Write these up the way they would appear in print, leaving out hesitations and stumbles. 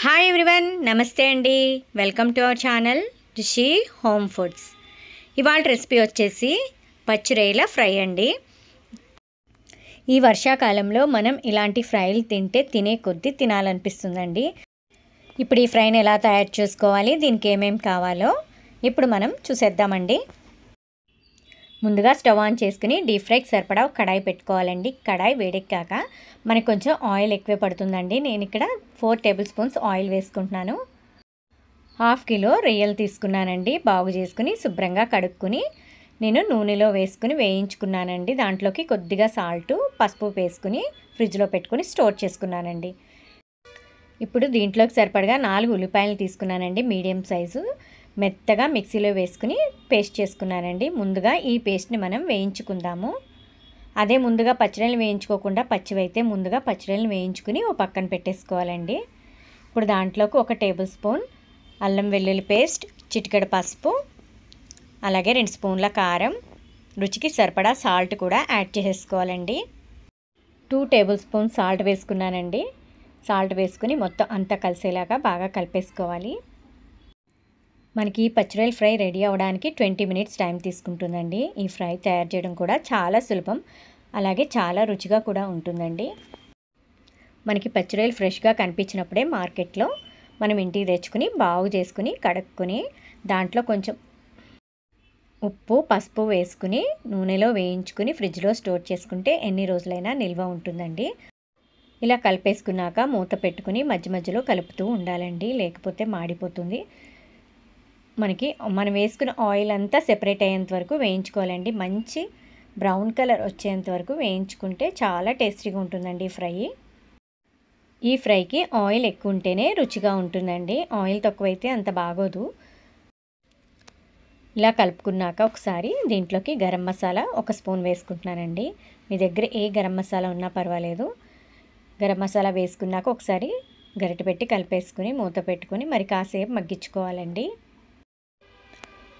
Hi everyone, నమస్తే అండి. Welcome to our channel Rishi Home foods. ఇవాళ రెసిపీ వచ్చేసి పచ్చి రొయ్యల ఫ్రై అండి. ఈ వర్షాకాలంలో మనం ఇలాంటి ఫ్రైలు తినే కొద్దీ తినాలనిపిస్తుందండి. ఇప్పుడు ఈ ఫ్రైని ఎలా తయారు చేసుకోవాలి, దీనికి ఏమేమి కావాలో ఇప్పుడు మనం చూసేద్దామండి. ముందుగా స్టవ్ ఆన్ చేసుకుని డీప్ ఫ్రైకి సరిపడా ఒక కడాయి పెట్టుకోవాలండి. కడాయి వేడెక్కాక మనకు కొంచెం ఆయిల్ ఎక్కువే పడుతుందండి. నేను ఇక్కడ 4 టేబుల్ స్పూన్స్ ఆయిల్ వేసుకుంటున్నాను. 1/2 కిలో రొయ్యలు తీసుకున్నానండి. బాగు చేసుకుని శుభ్రంగా కడుక్కుని నేను నూనెలో వేసుకుని వేయించుకున్నానండి. దాంట్లోకి కొద్దిగా సాల్ట్, పసుపు వేసుకుని ఫ్రిడ్జ్లో పెట్టుకుని స్టోర్ చేసుకున్నానండి. ఇప్పుడు దీంట్లోకి సరిపడగా 4 ఉల్లిపాయలు తీసుకున్నానండి. మీడియం సైజు మెత్తగా మిక్సీలో వేసుకుని పేస్ట్ చేసుకున్నానండి. ముందుగా ఈ పేస్ట్ని మనం వేయించుకుందాము. అదే ముందుగా పచ్చిరొయ్యలు వేయించుకోకుండా పచ్చివైతే ముందుగా పచ్చిరొయ్యలు వేయించుకుని ఓ పక్కన పెట్టేసుకోవాలండి. ఇప్పుడు దాంట్లోకి 1 టేబుల్ స్పూన్ అల్లం వెల్లుల్లి పేస్ట్, చిటికెడు పసుపు, అలాగే 2 స్పూన్ల కారం, రుచికి సరిపడా సాల్ట్ కూడా యాడ్ చేసేసుకోవాలండి. 2 టేబుల్ స్పూన్ సాల్ట్ వేసుకున్నానండి. సాల్ట్ వేసుకుని మొత్తం అంతా కలిసేలాగా బాగా కలిపేసుకోవాలి. మనకి పచ్చిరొయ్యల ఫ్రై రెడీ అవ్వడానికి 20 మినిట్స్ టైం తీసుకుంటుందండి. ఈ ఫ్రై తయారు చేయడం కూడా చాలా సులభం, అలాగే చాలా రుచిగా కూడా ఉంటుందండి. మనకి పచ్చిరొయ్యలు ఫ్రెష్గా కనిపించినప్పుడే మార్కెట్లో మనం ఇంటికి తెచ్చుకుని బాగు చేసుకుని కడుక్కుని దాంట్లో కొంచెం ఉప్పు, పసుపు వేసుకుని నూనెలో వేయించుకుని ఫ్రిడ్జ్లో స్టోర్ చేసుకుంటే ఎన్ని రోజులైనా నిల్వ ఉంటుందండి. ఇలా కలిపేసుకున్నాక మూత పెట్టుకుని మధ్య మధ్యలో కలుపుతూ ఉండాలండి, లేకపోతే మాడిపోతుంది. మనం వేసుకున్న ఆయిల్ అంతా సెపరేట్ అయ్యేంత వరకు వేయించుకోవాలండి. మంచి బ్రౌన్ కలర్ వచ్చేంత వరకు వేయించుకుంటే చాలా టేస్టీగా ఉంటుందండి ఈ ఫ్రై. ఈ ఫ్రైకి ఆయిల్ ఎక్కువ ఉంటేనే రుచిగా ఉంటుందండి. ఆయిల్ తక్కువైతే అంత బాగోదు. ఇలా కలుపుకున్నాక ఒకసారి దీంట్లోకి గరం మసాలా 1 స్పూన్ వేసుకుంటున్నానండి. మీ దగ్గర ఏ గరం మసాలా ఉన్నా పర్వాలేదు. గరం మసాలా వేసుకున్నాక ఒకసారి గరిటె పెట్టి కలిపేసుకుని మూత పెట్టుకుని మరి కాసేపు మగ్గించుకోవాలండి.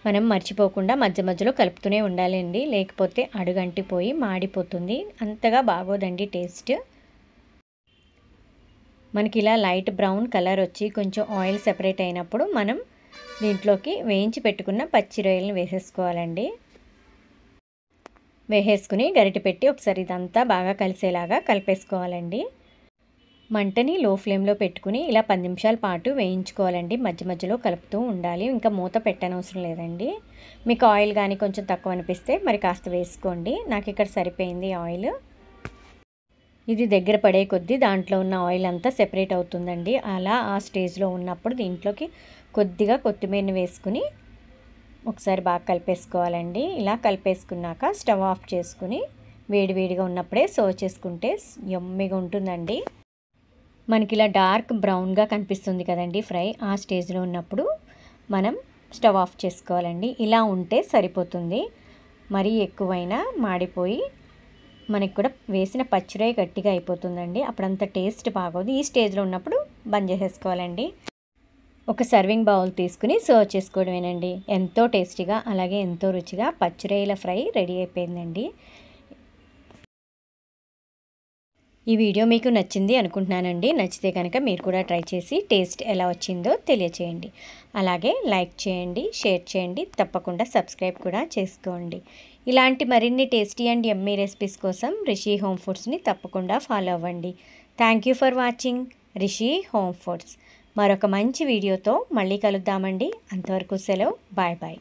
మనం మర్చిపోకుండా మధ్య మధ్యలో కలుపుతూనే ఉండాలండి, లేకపోతే అడుగంటిపోయి మాడిపోతుంది. అంతగా బాగోదండి టేస్ట్. మనకి ఇలా లైట్ బ్రౌన్ కలర్ వచ్చి కొంచెం ఆయిల్ సెపరేట్ అయినప్పుడు మనం దీంట్లోకి వేయించి పెట్టుకున్న పచ్చి రొయ్యలను వేసేసుకోవాలండి. వేసేసుకుని గరిటె పెట్టి ఒకసారి ఇదంతా బాగా కలిసేలాగా కలిపేసుకోవాలండి. మంటని లో ఫ్లేమ్లో పెట్టుకుని ఇలా 10 నిమిషాల పాటు వేయించుకోవాలండి. మధ్య మధ్యలో కలుపుతూ ఉండాలి. ఇంకా మూత పెట్టనవసరం లేదండి. మీకు ఆయిల్ కానీ కొంచెం తక్కువ అనిపిస్తే మరి కాస్త వేసుకోండి. నాకు ఇక్కడ సరిపోయింది ఆయిల్. ఇది దగ్గర పడే కొద్దీ దాంట్లో ఉన్న ఆయిల్ అంతా సెపరేట్ అవుతుందండి. అలా ఆ స్టేజ్లో ఉన్నప్పుడు దీంట్లోకి కొద్దిగా కొత్తిమీరని వేసుకుని ఒకసారి బాగా కలిపేసుకోవాలండి. ఇలా కలిపేసుకున్నాక స్టవ్ ఆఫ్ చేసుకుని వేడివేడిగా ఉన్నప్పుడే సర్వ్ చేసుకుంటే యమ్మీగా ఉంటుందండి. మనకి ఇలా డార్క్ బ్రౌన్గా కనిపిస్తుంది కదండి ఫ్రై, ఆ స్టేజ్లో ఉన్నప్పుడు మనం స్టవ్ ఆఫ్ చేసుకోవాలండి. ఇలా ఉంటే సరిపోతుంది. మరీ ఎక్కువైనా మాడిపోయి మనకి కూడా వేసిన పచ్చిరొయ్య గట్టిగా అయిపోతుందండి. అప్పుడంత టేస్ట్ బాగోదు. ఈ స్టేజ్లో ఉన్నప్పుడు బంద్ చేసేసుకోవాలండి. ఒక సర్వింగ్ బౌల్ తీసుకుని సర్వ్ చేసుకోవడమేనండి. ఎంతో టేస్టీగా అలాగే ఎంతో రుచిగా పచ్చిరొయ్యల ఫ్రై రెడీ అయిపోయిందండి. ఈ వీడియో మీకు నచ్చింది అనుకుంటున్నానండి. నచ్చితే కనుక మీరు కూడా ట్రై చేసి టేస్ట్ ఎలా వచ్చిందో తెలియచేయండి. అలాగే లైక్ చేయండి, షేర్ చేయండి, తప్పకుండా సబ్స్క్రైబ్ కూడా చేసుకోండి. ఇలాంటి మరిన్ని టేస్టీ అండ్ యమ్మీ రెసిపీస్ కోసం రిషి హోమ్ ఫుడ్స్ని తప్పకుండా ఫాలో అవ్వండి. Thank you for watching Rishi Home Foods. మరొక మంచి వీడియోతో మళ్ళీ కలుద్దామండి. అంతవరకు సెలవు. Bye bye.